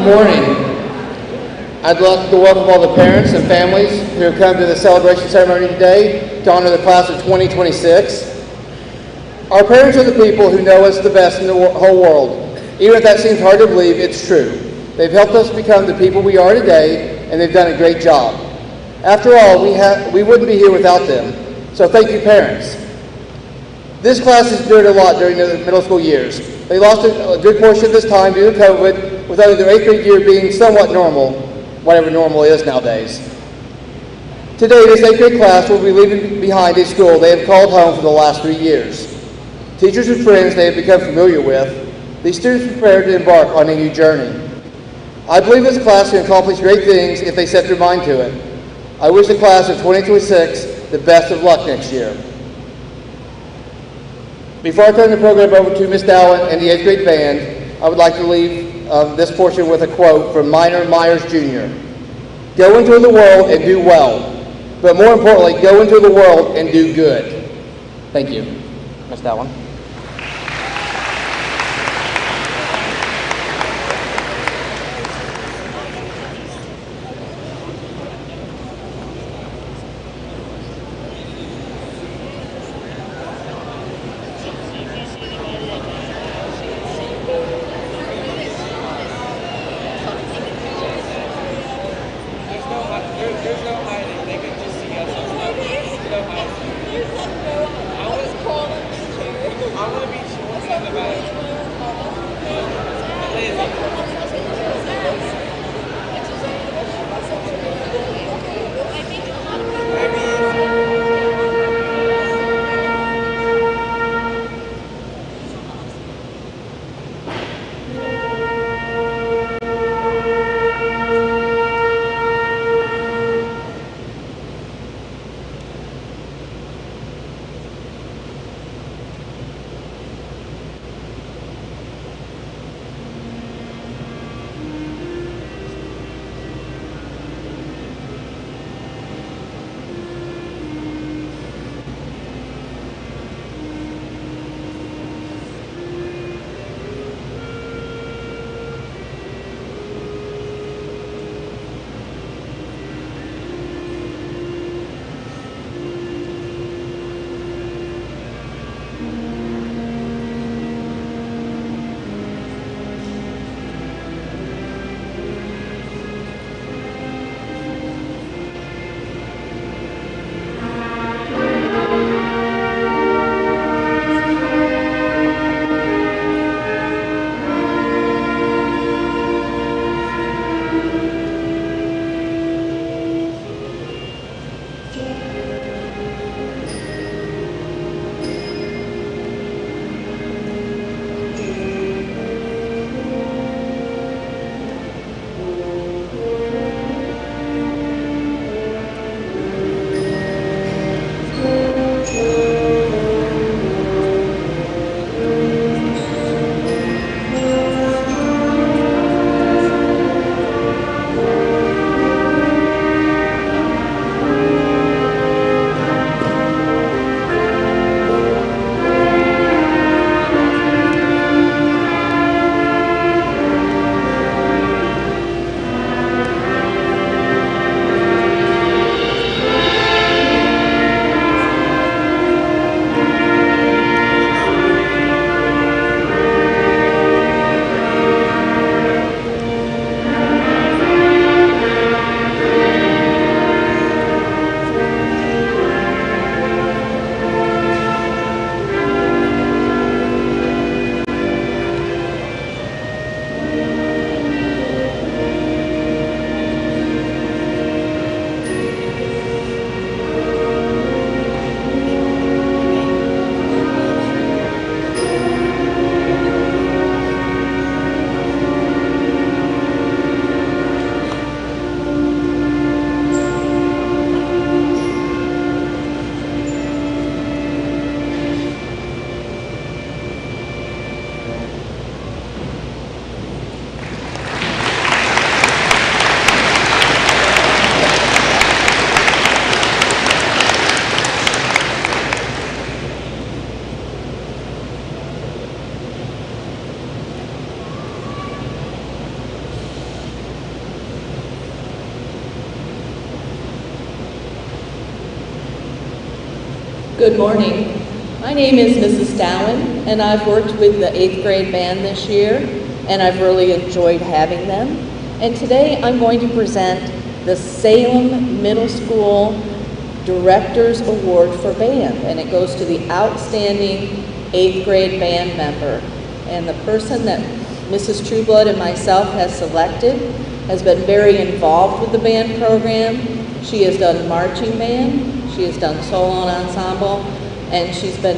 morning. I'd like to welcome all the parents and families who have come to the celebration ceremony today to honor the class of 2026. Our parents are the people who know us the best in the whole world. Even if that seems hard to believe, it's true. They've helped us become the people we are today, and they've done a great job. After all, we wouldn't be here without them. So thank you, parents. This class has endured a lot during the middle school years. They lost a good portion of this time due to COVID, with only their 8th grade year being somewhat normal, whatever normal is nowadays. Today, this 8th grade class will be leaving behind a school they have called home for the last 3 years. Teachers and friends they have become familiar with, these students are prepared to embark on a new journey. I believe this class can accomplish great things if they set their mind to it. I wish the class of 2026 the best of luck next year. Before I turn the program over to Ms. Dowling and the 8th grade band, I would like to leave this portion with a quote from Minor Myers Jr. Go into the world and do well, but more importantly, go into the world and do good. Thank you. Ms. Dowling. Good morning. My name is Mrs. Dowen, and I've worked with the 8th grade band this year, and I've really enjoyed having them. And today I'm going to present the Salem Middle School Director's Award for Band, and it goes to the outstanding 8th grade band member. And the person that Mrs. Trueblood and myself has selected has been very involved with the band program. She has done marching band, she has done solo and ensemble, and she's been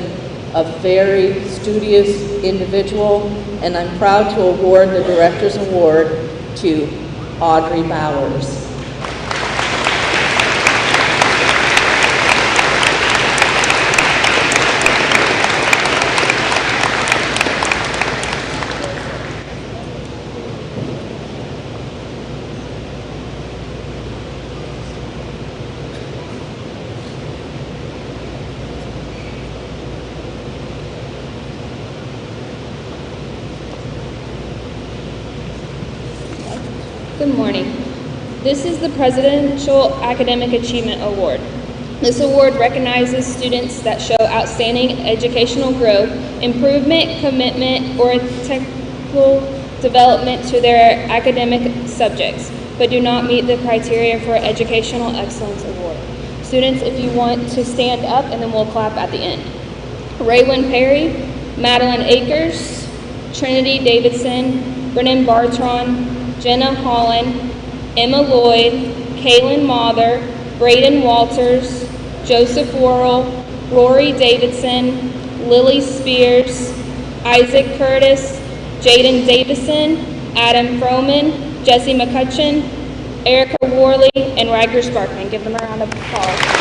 a very studious individual, and I'm proud to award the Director's Award to Audrey Bowers. Good morning. This is the Presidential Academic Achievement Award. This award recognizes students that show outstanding educational growth, improvement, commitment, or technical development to their academic subjects, but do not meet the criteria for Educational Excellence Award. Students, if you want to stand up, and then we'll clap at the end. Raywin Perry, Madeline Akers, Trinity Davidson, Brennan Bartron, Jenna Holland, Emma Lloyd, Kaylin Mather, Braden Walters, Joseph Worrell, Rory Davidson, Lily Spears, Isaac Curtis, Jaden Davison, Adam Froman, Jesse McCutcheon, Erica Worley, and Riker Sparkman. Give them a round of applause.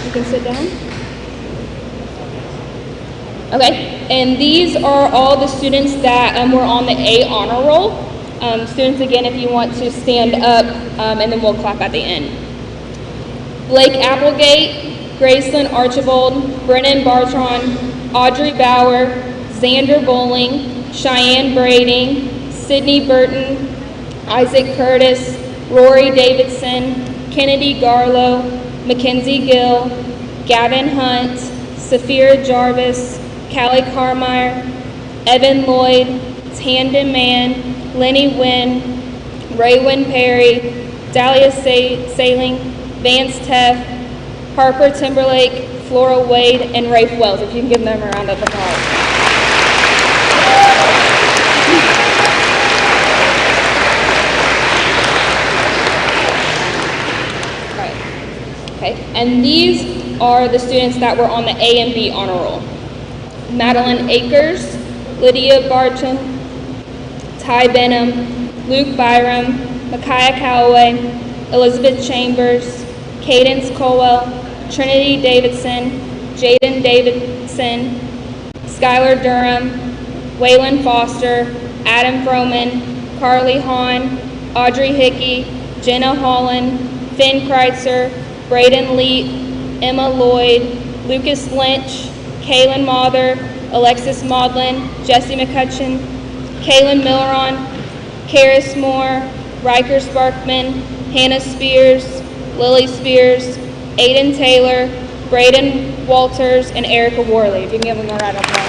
You can sit down. Okay, and these are all the students that were on the A honor roll. Students, again, if you want to stand up, and then we'll clap at the end. Blake Applegate, Graceland Archibald, Brennan Bartron, Audrey Bauer, Xander Bowling, Cheyenne Brading, Sydney Burton, Isaac Curtis, Rory Davidson, Kennedy Garlow, Mackenzie Gill, Gavin Hunt, Saphira Jarvis, Callie Carmire, Evan Lloyd, Tandon Mann, Lenny Wynn, Raywin Perry, Dahlia Sailing, Vance Teff, Harper Timberlake, Flora Wade, and Rafe Wells. If you can give them a round of applause. Okay, and these are the students that were on the A and B honor roll. Madeline Akers, Lydia Barton, Ty Benham, Luke Byram, Micaiah Calloway, Elizabeth Chambers, Cadence Colwell, Trinity Davidson, Jaden Davidson, Skylar Durham, Waylon Foster, Adam Froman, Carly Hahn, Audrey Hickey, Jenna Holland, Finn Kreitzer, Braden Leet, Emma Lloyd, Lucas Lynch, Kaylin Mather, Alexis Maudlin, Jesse McCutcheon, Kaylin Milleron, Karis Moore, Riker Sparkman, Hannah Spears, Lily Spears, Aiden Taylor, Braden Walters, and Erica Worley. If you can give them a round of applause.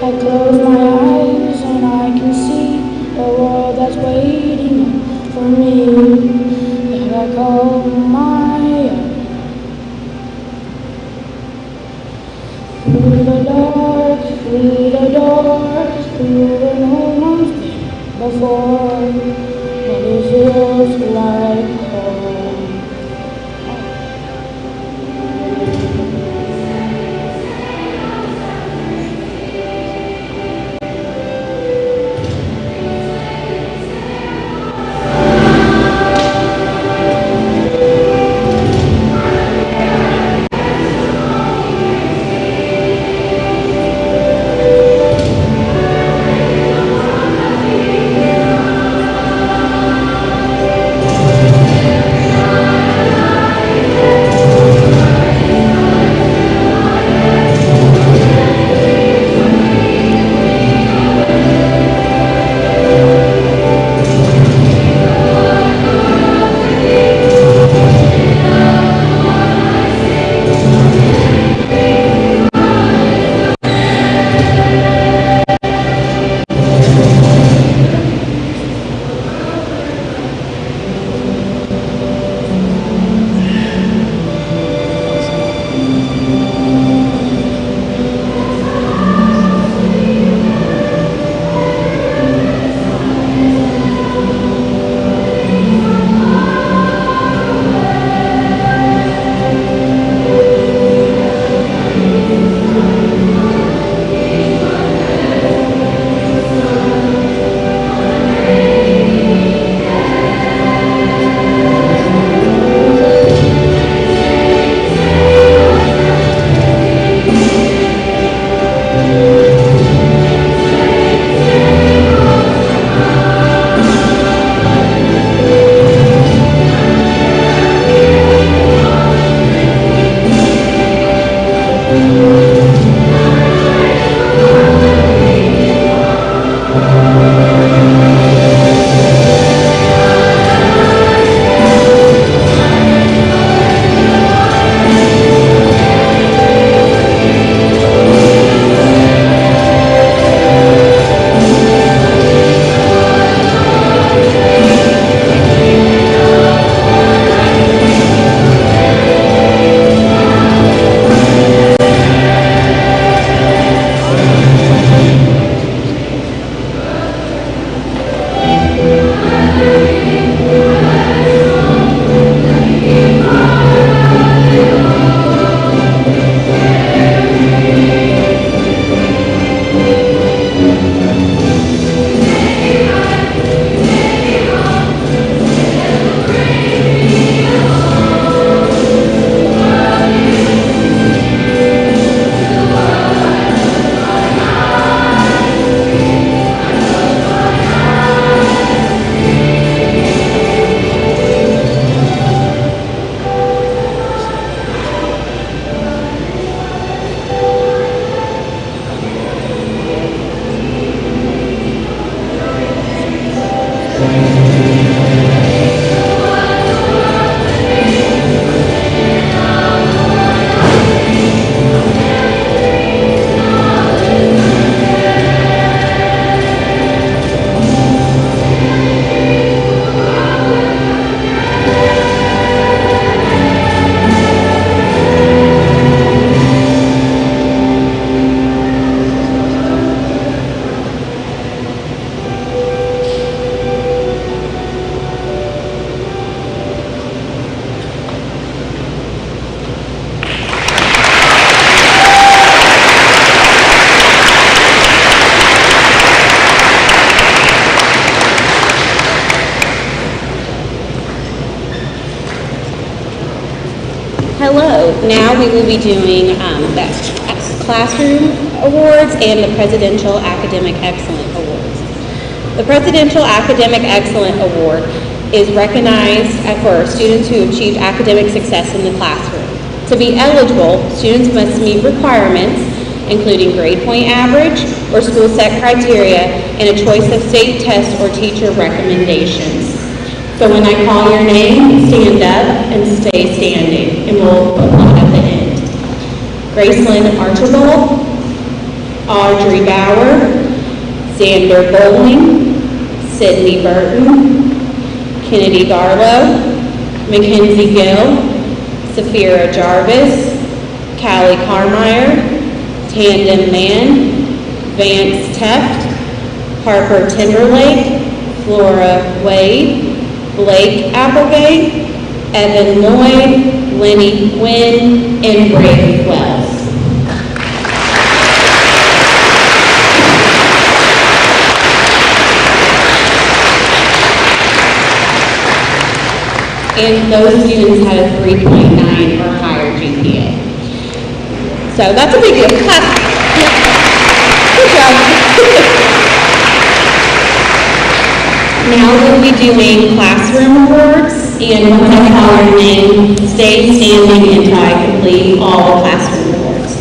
I close my eyes and I can see a world that's waiting for me, that I call my own. Through the dark, through the where no one's been before, but it feels like home. Hello. Now we will be doing the Classroom Awards and the Presidential Academic Excellence Awards. The Presidential Academic Excellence Award is recognized for students who achieved academic success in the classroom. To be eligible, students must meet requirements including grade point average or school set criteria and a choice of state test or teacher recommendations. So when I call your name, stand up and stay standing, and we'll applaud at the end. Gracelyn Archibald, Audrey Bauer, Xander Bowling, Sydney Burton, Kennedy Garlow, Mackenzie Gill, Safira Jarvis, Callie Carmeyer, Tandem Mann, Vance Teft, Harper Timberlake, Flora Wade, Blake Applegate, Evan Lloyd, Lenny Quinn, and Brady Wells. And those students had a 3.9 or higher GPA. So that's a big deal. Clap. Good job. Now we'll be doing classroom awards, and once I call your name, stay standing until I complete all the classroom awards.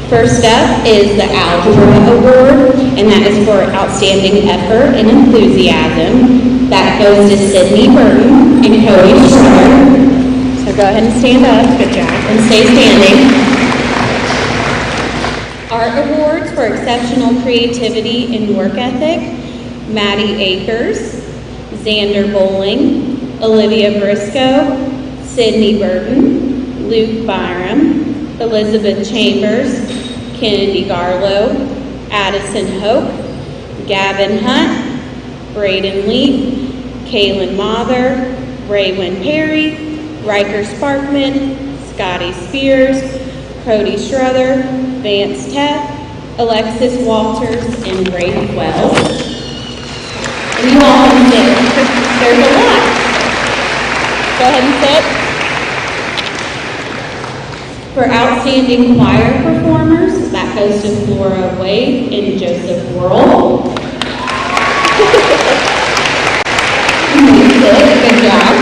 First up is the Algebra Award, and that is for outstanding effort and enthusiasm. That goes to Sydney Burton and Cody Schroeder. So go ahead and stand up. Good job. And stay standing. Art Awards for exceptional creativity and work ethic. Maddie Akers, Xander Bowling, Olivia Briscoe, Sydney Burton, Luke Byram, Elizabeth Chambers, Kennedy Garlow, Addison Hope, Gavin Hunt, Braden Leap, Kaylin Mather, Raywin Perry, Riker Sparkman, Scotty Spears, Cody Struther, Vance Teff, Alexis Walters, and Brady Wells. And you all can sit. There's a lot. Go ahead and sit. For outstanding choir performers, that goes to Flora Wade and Joseph Worrell. Good job.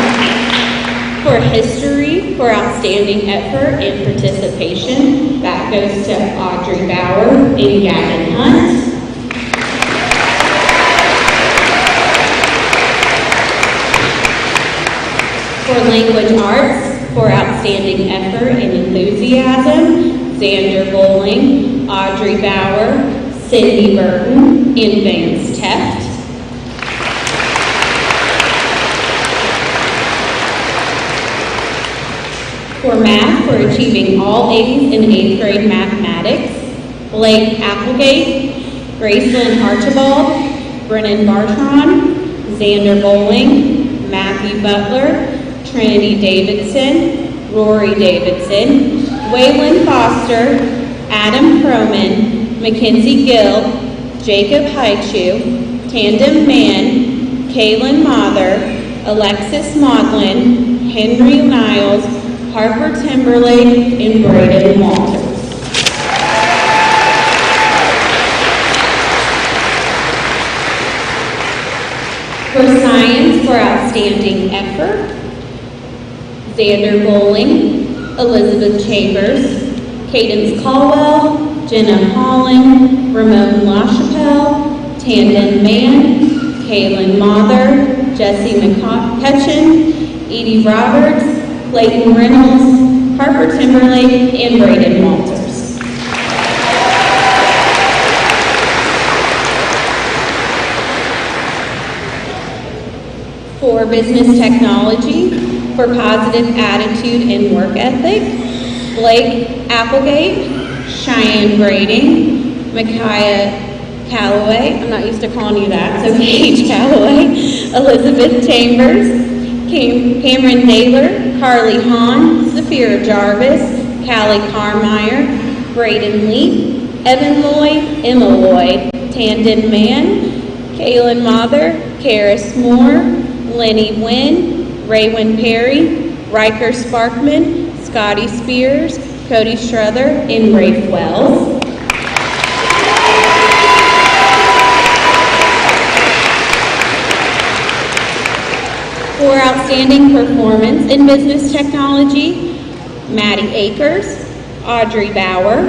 For history, for outstanding effort and participation, that goes to Audrey Bauer and Gavin Hunt. For language arts, for outstanding effort and enthusiasm, Xander Bowling, Audrey Bauer, Sydney Burton, and Vance Teft. For math, for achieving all A's in 8th grade mathematics, Blake Applegate, Gracelyn Archibald, Brennan Bartron, Xander Bowling, Matthew Butler, Trinity Davidson, Rory Davidson, Waylon Foster, Adam Croman, Mackenzie Gill, Jacob Haichu, Tandem Mann, Kaylin Mather, Alexis Maudlin, Henry Niles, Harper Timberlake, and Braden Walters. For science, for outstanding effort, Xander Bowling, Elizabeth Chambers, Cadence Caldwell, Jenna Holland, Ramon LaChapelle, Tandem Mann, Kaylin Mather, Jesse McCutcheon, Edie Roberts, Clayton Reynolds, Harper Timberlake, and Braden Walters. For business technology, for positive attitude and work ethic, Blake Applegate, Cheyenne Grading, Micaiah Calloway, I'm not used to calling you that, so Paige Calloway, Elizabeth Chambers, Cameron Naylor, Carly Hahn, Safira Jarvis, Callie Carmeyer, Braden Leap, Evan Lloyd, Emma Lloyd, Tandem Mann, Kaylin Mather, Karis Moore, Lenny Wynn, Raywin Perry, Riker Sparkman, Scotty Spears, Cody Struther, and Rafe Wells. For outstanding performance in business technology, Maddie Akers, Audrey Bauer,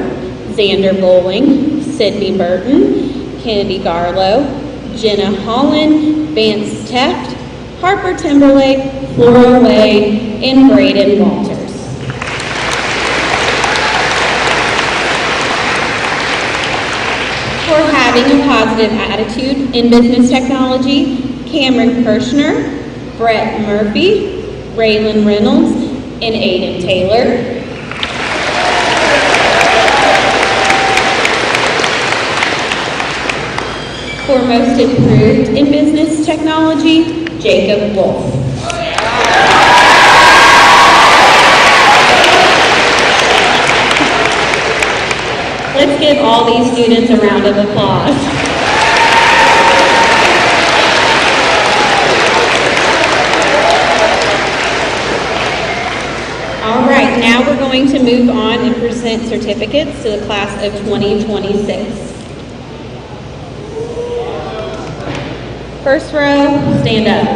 Xander Bowling, Sydney Burton, Kennedy Garlow, Jenna Holland, Vance Teft, Harper Timberlake, Flora Wade, and Braden Walters. having a positive attitude in business technology, Cameron Kirshner, Brett Murphy, Raylan Reynolds, and Aiden Taylor. For most improved in business technology, Jacob Wolf. Let's give all these students a round of applause. All right, now we're going to move on and present certificates to the class of 2026. First row, stand up.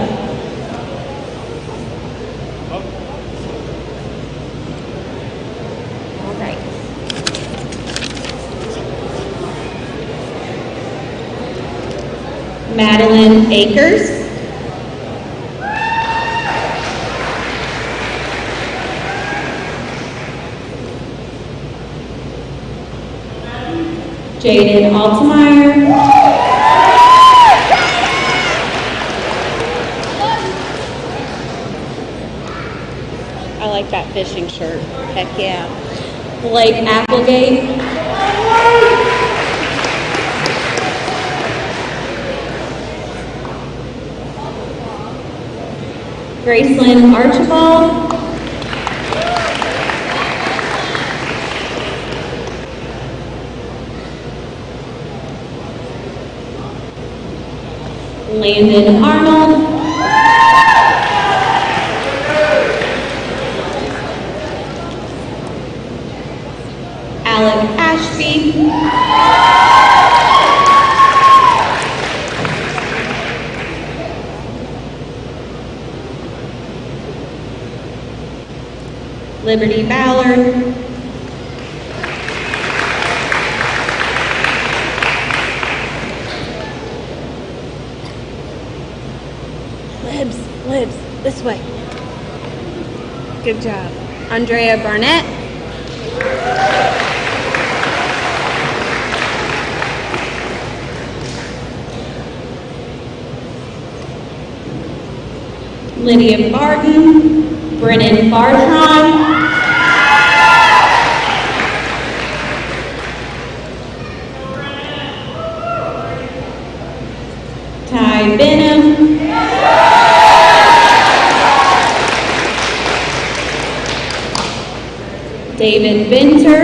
All right. Madeline Akers. Jaden Altemeyer. I like that fishing shirt. Heck yeah. Blake Applegate. Gracelyn Archibald. Landon Arnold. Alec Ashby. Liberty Ballard. Libs, this way. Good job. Andrea Barnett. Lydia Barton. Brennan Bartron. Ty Benham. David Venter.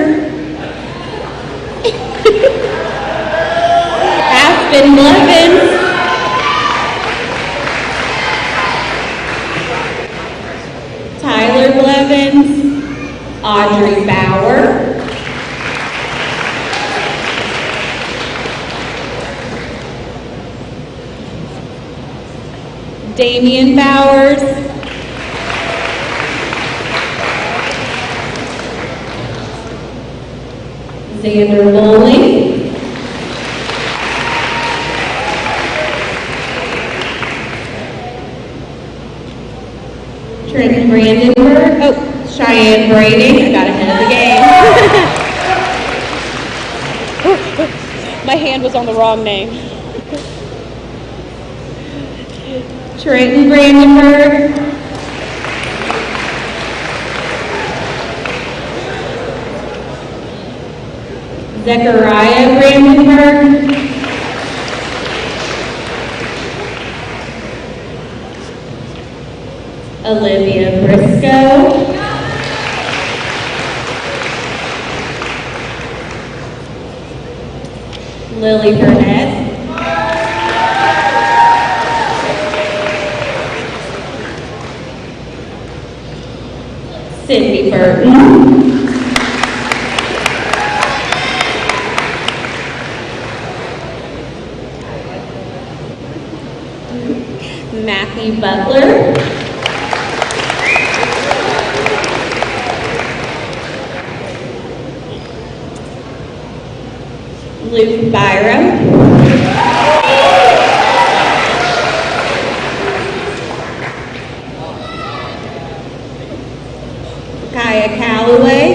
Aspen Blevins. Tyler Blevins. Audrey Bauer. Damian Bowers. Xander Bowling. Trenton Brandenburg. Oh, Cheyenne Brady. I got ahead of the game. My hand was on the wrong name. Trenton Brandenburg. Zechariah Brandenburg. Olivia Briscoe. Lily Burnett. Cindy Burton. Matthew Butler. Luke Byram. Kaya Calloway.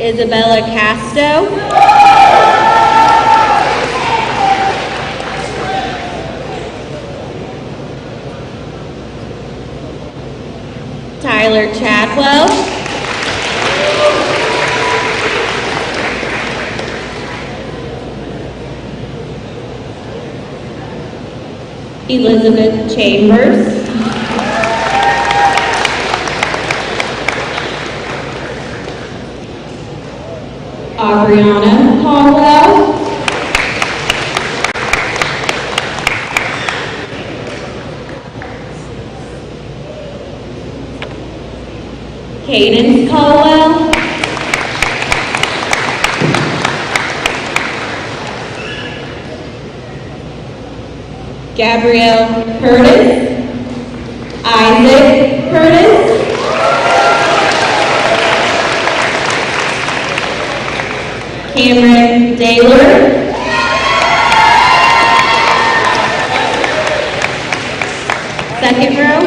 Isabella Casto, Tyler Chadwell, Elizabeth Chambers, Aubriana Caldwell, Cadence Caldwell, Gabrielle Curtis, Isaac Curtis, Cameron Daylor, second row,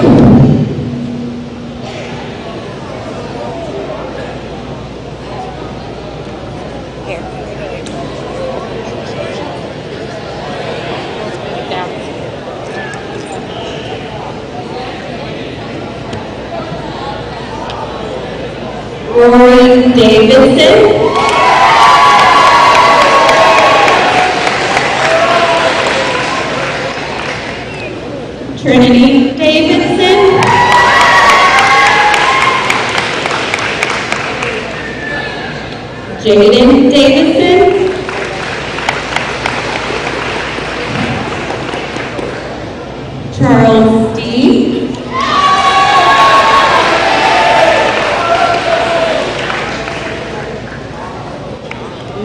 Rory Davidson, Trinity Davidson, Jaden Davidson, Charles Steve,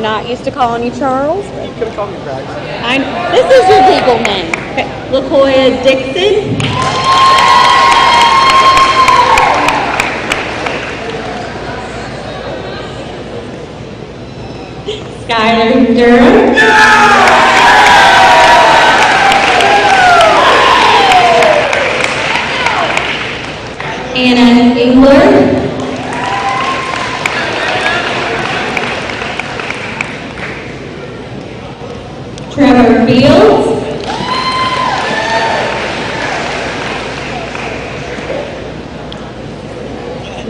not used to calling you Charles. You could have called me Brax. This is your legal name. Okay. LaCoya Dixon, Skylar Durham, Anna Engler, Trevor Fields,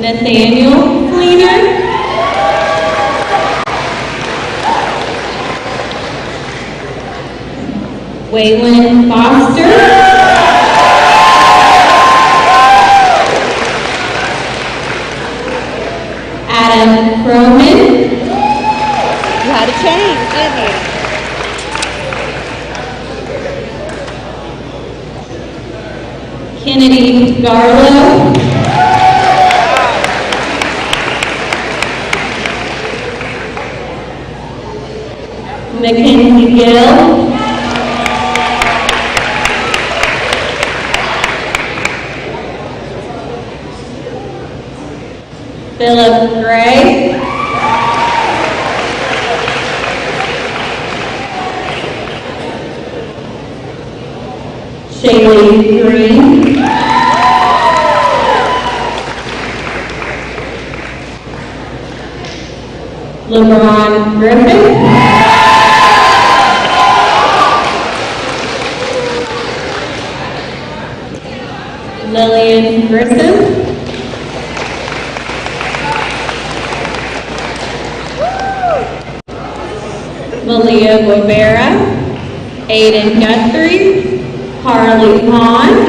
Nathaniel Fleener, Waylon Foster, Adam Croman. You had to change, didn't you? Kennedy Garlow, Mackenzie Gill, Philip Gray, Shaylee Green, LeBron Griffin, Lillian Grissom, Malia Guevara, Aiden Guthrie, Harley Pond,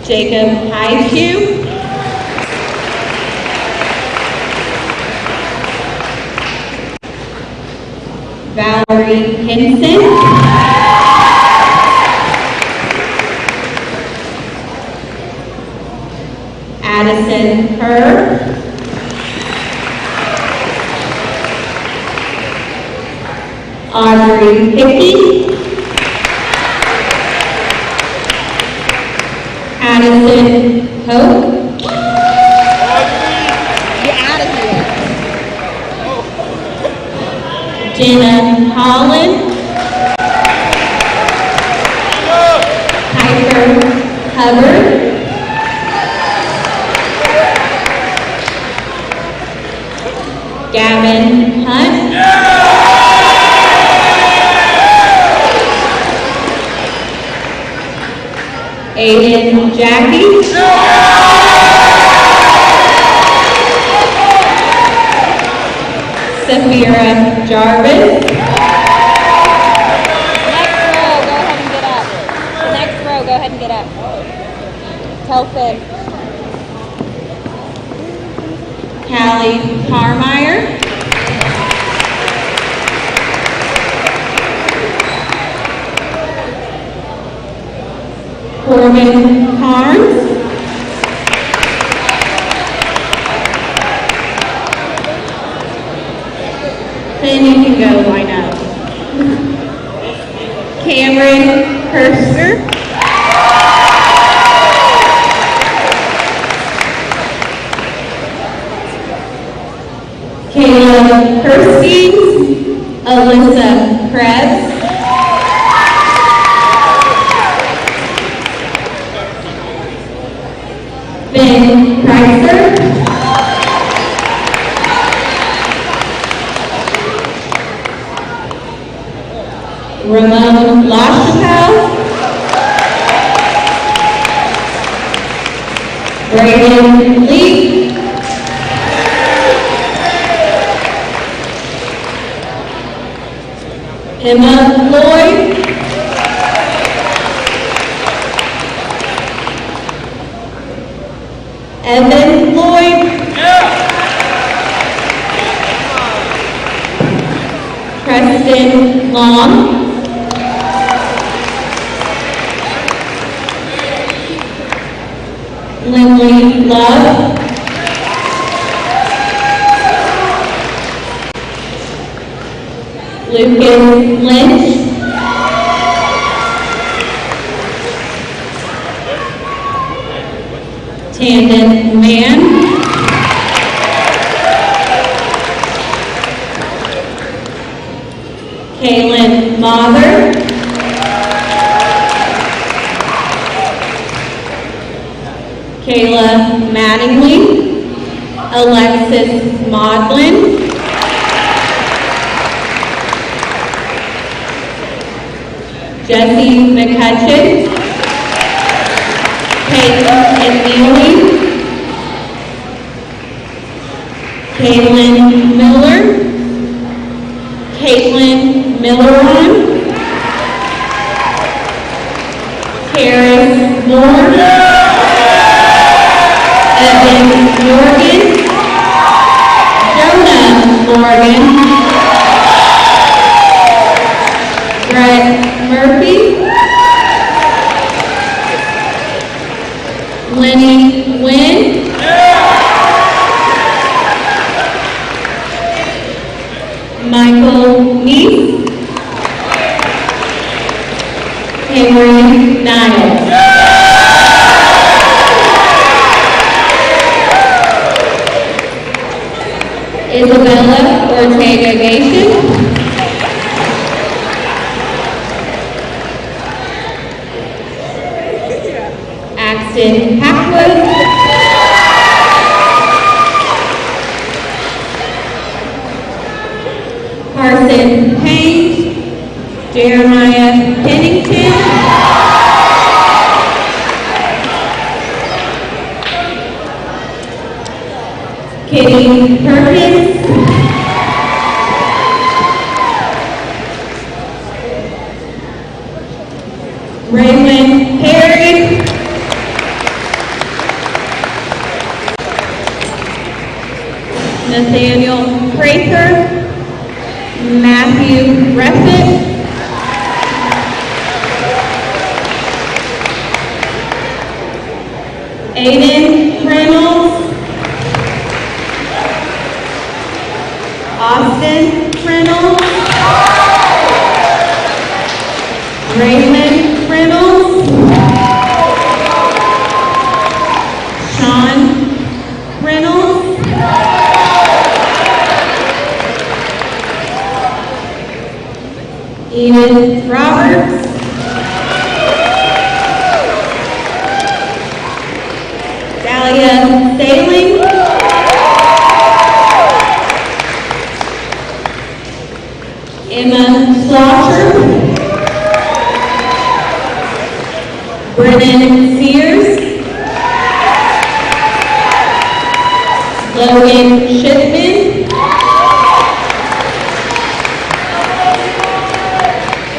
Jacob Highshoe, Valerie Henson, Addison Kerr, Audrey Hickey, Addison Hope, Jenna Holland, Piper Hubbard. Gavin Hunt. Aiden Jackie. Safira Jarvis. Next row, go ahead and get up. Tell Finn. Callie Harmeyer. Corbin Carnes. Then you can go, why not? Cameron Herster. Caleb Kerskine. Alyssa Krebs. Ben Kreiser. Ramon LaChapelle. Brayden Lee. Emma Lloyd. Evan Lloyd. Preston Long. Lindley Love. Lucas Lynch. Tandon Mann. Kaylin Mather. Kayla Mattingly. Alexis Maudlin. Jesse McCutcheon. Peyton Neely. Caitlin Miller. Caitlin Milleron. Karis Moore. Evan Morgan. Jonah Morgan. Brett Murphy. Lenny Wynn. Michael Neese. Henry Niles. Isabella Ortega Gation. Axton Hackwood. Carson Payne. Jeremiah Pennington. Kitty Perkins. Raymond Perry. Nathaniel Prather. Matthew Reffitt. Aiden Reynolds. Austin Reynolds. Raymond Reynolds. Sean Reynolds. Edith Roberts. Talia Saling. Emma Slaughter. Brennan Sears. Logan Shipman.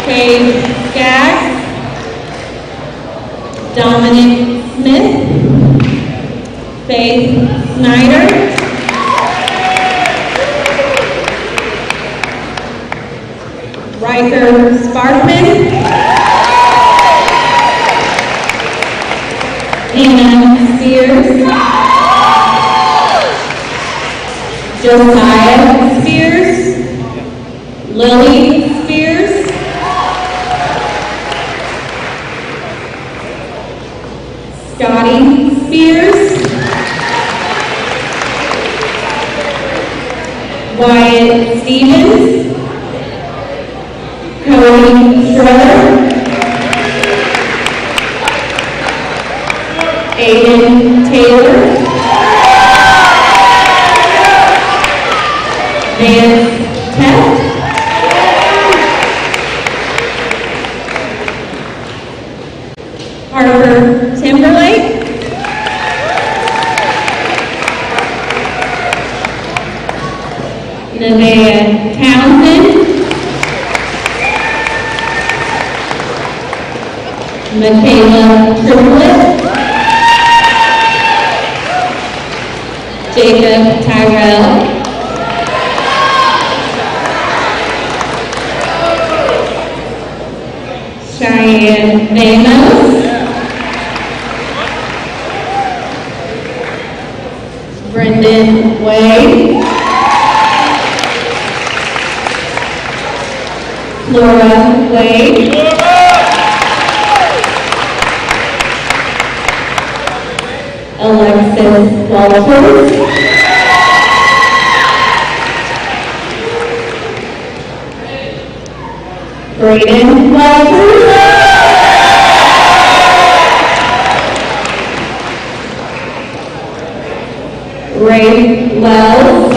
Kay Skaggs. Dominic Smith. Faith Snyder. Riker Sparkman. Hannah Spears. Josiah Spears. Lily Spears. Scotty Spears. Wyatt Stevens. Cody Schroeder. Aiden Taylor. Vance Pett. Harper Timberlake. Nevaeh Townsend. Michaela Triplett. Jacob Tyrell. Cheyenne Vamos. Brendan Way. Flora Wade. Alexis Walters. Braden Walters. Ray Wells.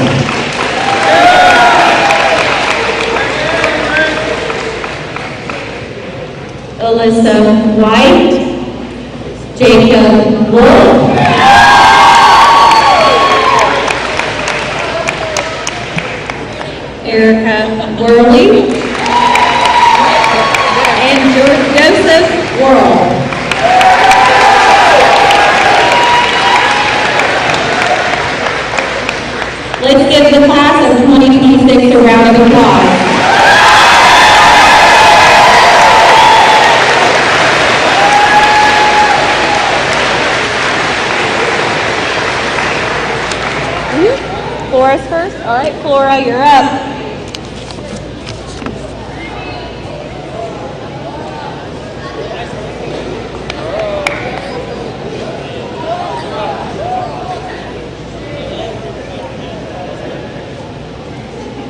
Alyssa White. Jacob Wolf. Erica Worley. And Joseph Worrell. Let's give the class of 2026 a round of applause. Flora's first. All right, Flora, you're up.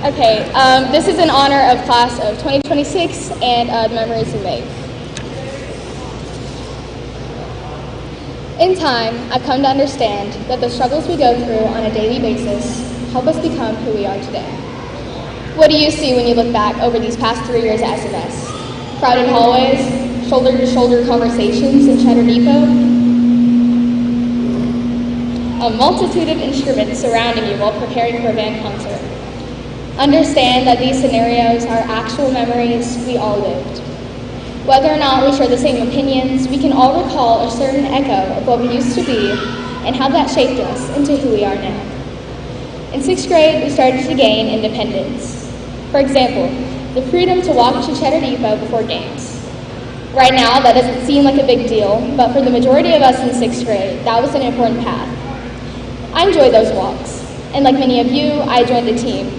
Okay, this is in honor of class of 2026 and the memories we made. In time, I've come to understand that the struggles we go through on a daily basis help us become who we are today. What do you see when you look back over these past 3 years at SMS? Crowded hallways, shoulder-to-shoulder conversations in Cheddar Depot, a multitude of instruments surrounding you while preparing for a band concert. Understand that these scenarios are actual memories we all lived. Whether or not we share the same opinions, we can all recall a certain echo of what we used to be and how that shaped us into who we are now. In 6th grade, we started to gain independence. For example, the freedom to walk to Cheddar Depot before games. Right now, that doesn't seem like a big deal, but for the majority of us in 6th grade, that was an important path. I enjoyed those walks, and like many of you, I joined the team.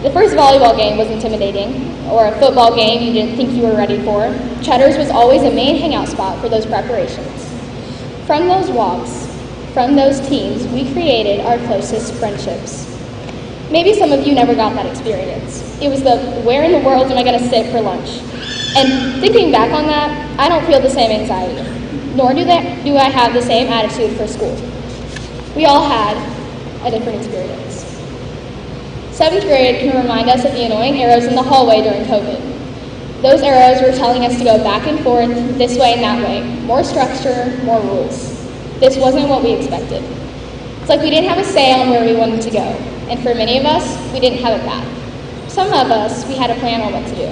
The first volleyball game was intimidating, or a football game you didn't think you were ready for. Cheddar's was always a main hangout spot for those preparations. From those walks, from those teams, we created our closest friendships. Maybe some of you never got that experience. It was the, where in the world am I going to sit for lunch? And thinking back on that, I don't feel the same anxiety, nor do I have the same attitude for school. We all had a different experience. 7th grade can remind us of the annoying arrows in the hallway during COVID. Those arrows were telling us to go back and forth, this way and that way. More structure, more rules. This wasn't what we expected. It's like we didn't have a say on where we wanted to go, and for many of us, we didn't have a path. Some of us, we had a plan on what to do.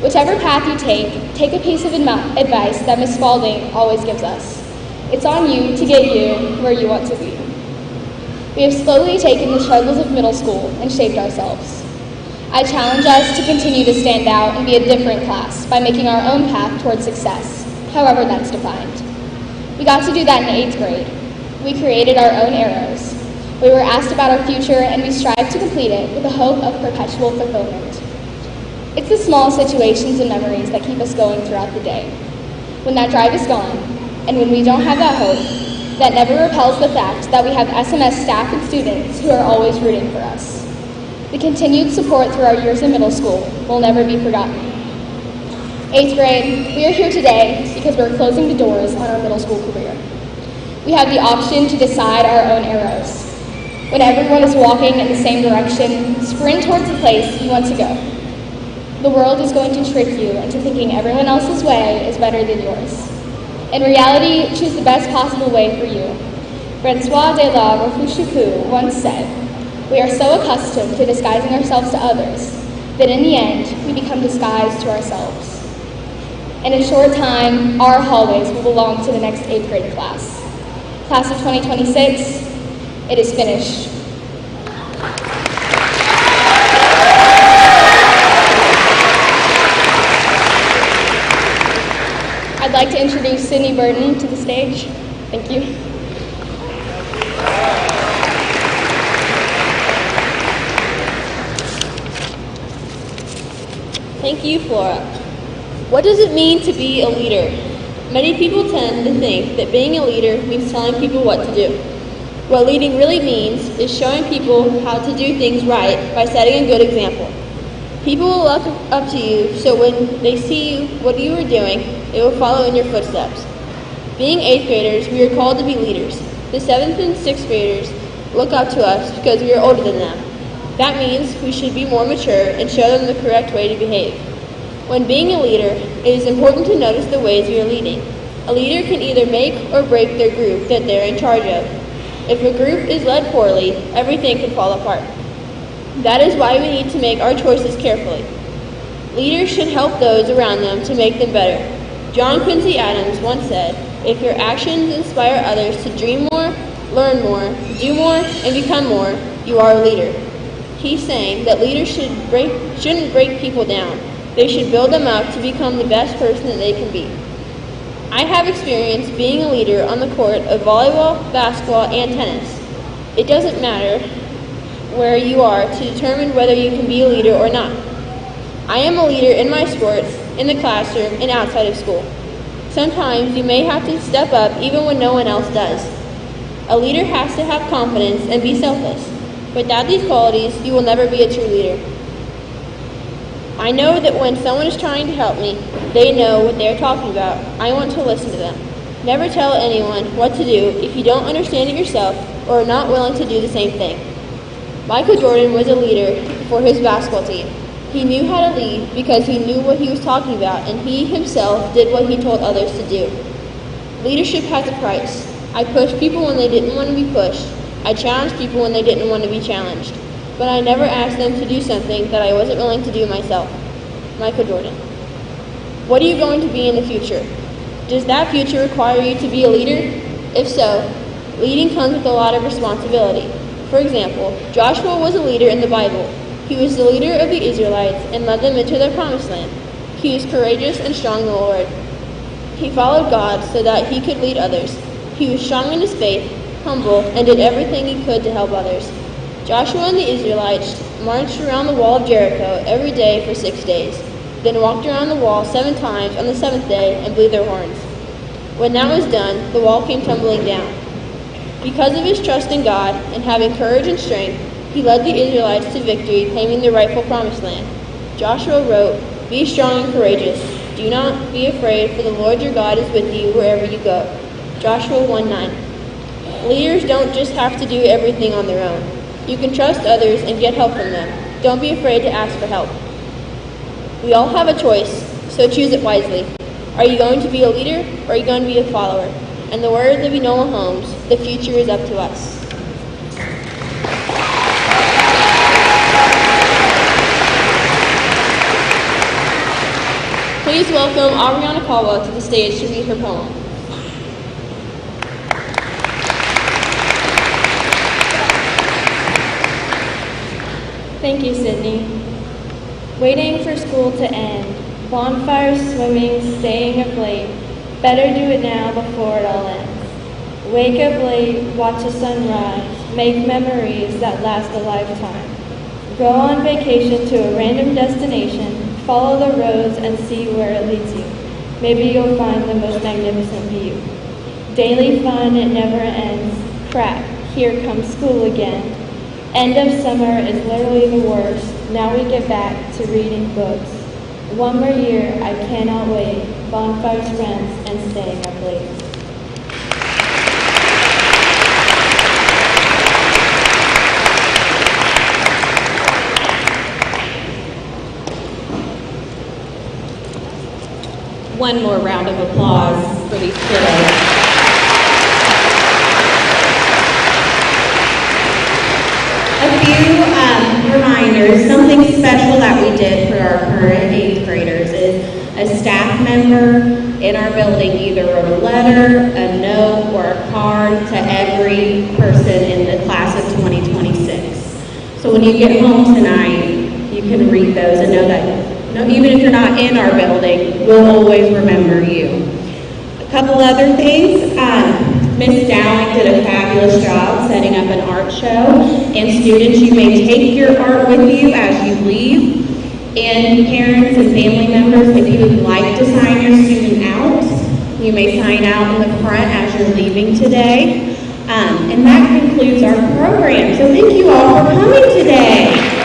Whichever path you take a piece of advice that Miss Spalding always gives us. It's on you to get you where you want to be. We have slowly taken the struggles of middle school and shaped ourselves. I challenge us to continue to stand out and be a different class by making our own path towards success, however that's defined. We got to do that in 8th grade. We created our own arrows. We were asked about our future and we strived to complete it with the hope of perpetual fulfillment. It's the small situations and memories that keep us going throughout the day. When that drive is gone, and when we don't have that hope, that never repels the fact that we have SMS staff and students who are always rooting for us. The continued support through our years in middle school will never be forgotten. 8th grade, we are here today because we're closing the doors on our middle school career. We have the option to decide our own arrows. When everyone is walking in the same direction, sprint towards the place you want to go. The world is going to trick you into thinking everyone else's way is better than yours. In reality, choose the best possible way for you. François de la Rochefoucauld once said, "We are so accustomed to disguising ourselves to others that in the end, we become disguised to ourselves." In a short time, our hallways will belong to the next 8th grade class. Class of 2026, it is finished. I'd like to introduce Sydney Burton to the stage. Thank you. Thank you, Flora. What does it mean to be a leader? Many people tend to think that being a leader means telling people what to do. What leading really means is showing people how to do things right by setting a good example. People will look up to you, so when they see what you are doing, they will follow in your footsteps. Being 8th graders, we are called to be leaders. The 7th and 6th graders look up to us because we are older than them. That means we should be more mature and show them the correct way to behave. When being a leader, it is important to notice the ways we are leading. A leader can either make or break their group that they're in charge of. If a group is led poorly, everything can fall apart. That is why we need to make our choices carefully. Leaders should help those around them to make them better. John Quincy Adams once said, "If your actions inspire others to dream more, learn more, do more, and become more, you are a leader." He's saying that leaders shouldn't break people down. They should build them up to become the best person that they can be. I have experience being a leader on the court of volleyball, basketball, and tennis. It doesn't matter where you are to determine whether you can be a leader or not. I am a leader in my sports, in the classroom, and outside of school. Sometimes you may have to step up even when no one else does. A leader has to have confidence and be selfless. Without these qualities, you will never be a true leader. I know that when someone is trying to help me, they know what they are talking about. I want to listen to them. Never tell anyone what to do if you don't understand it yourself or are not willing to do the same thing. Michael Jordan was a leader for his basketball team. He knew how to lead because he knew what he was talking about, and he himself did what he told others to do. Leadership has a price. I pushed people when they didn't want to be pushed. I challenged people when they didn't want to be challenged. But I never asked them to do something that I wasn't willing to do myself. Michael Jordan. What are you going to be in the future? Does that future require you to be a leader? If so, leading comes with a lot of responsibility. For example, Joshua was a leader in the Bible. He was the leader of the Israelites and led them into their promised land. He was courageous and strong in the Lord. He followed God so that he could lead others. He was strong in his faith, humble, and did everything he could to help others. Joshua and the Israelites marched around the wall of Jericho every day for 6 days, then walked around the wall 7 times on the 7th day and blew their horns. When that was done, the wall came tumbling down. Because of his trust in God and having courage and strength, he led the Israelites to victory, claiming the rightful promised land. Joshua wrote, "Be strong and courageous. Do not be afraid, for the Lord your God is with you wherever you go." Joshua 1:9. leaders don't just have to do everything on their own. You can trust others and get help from them. Don't be afraid to ask for help. We all have a choice, so choose it wisely. Are you going to be a leader, or are you going to be a follower? In the words of Enola Holmes, the future is up to us. Please welcome Ariana Caldwell to the stage to read her poem. Thank you, Sydney. Waiting for school to end, bonfires, swimming, staying up late. Better do it now before it all ends. Wake up late, watch the sun rise, make memories that last a lifetime. Go on vacation to a random destination, follow the roads and see where it leads you. Maybe you'll find the most magnificent view. Daily fun, it never ends. Crap, here comes school again. End of summer is literally the worst. Now we get back to reading books. One more year, I cannot wait. Bonfires, friends, and staying up late. One more round of applause for these kiddos. A few reminders. Something special that we did for our current 8th graders is a staff member in our building either wrote a letter, a note, or a card to every person in the class of 2026. So when you get home tonight, you can read those and know that even if you're not in our building, we'll always remember you. A couple other things. Ms. Dowling did a fabulous job setting up an art show. And students, you may take your art with you as you leave. And parents and family members, if you would like to sign your student out, you may sign out in the front as you're leaving today. And that concludes our program. So thank you all for coming today.